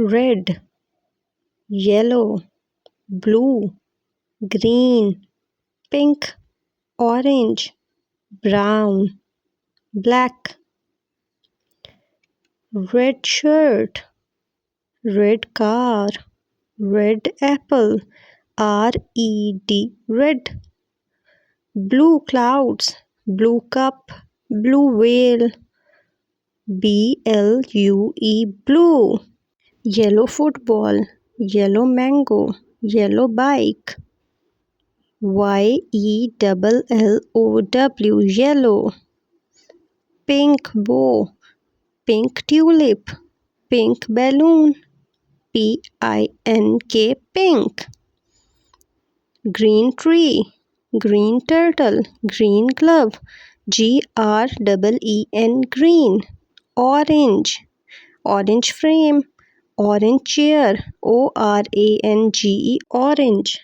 red, yellow, blue, green, pink, orange, brown, black. Red shirt, red car, red apple, red. Blue clouds, blue cup, blue whale, BLUE, blue. Yellow football, yellow mango, yellow bike, YELLOW, yellow. Pink bow, pink tulip, pink balloon, PINK, pink. Green tree, green turtle, green glove, GREEN, green. Orange, orange frame, orange chair, ORANGE, orange.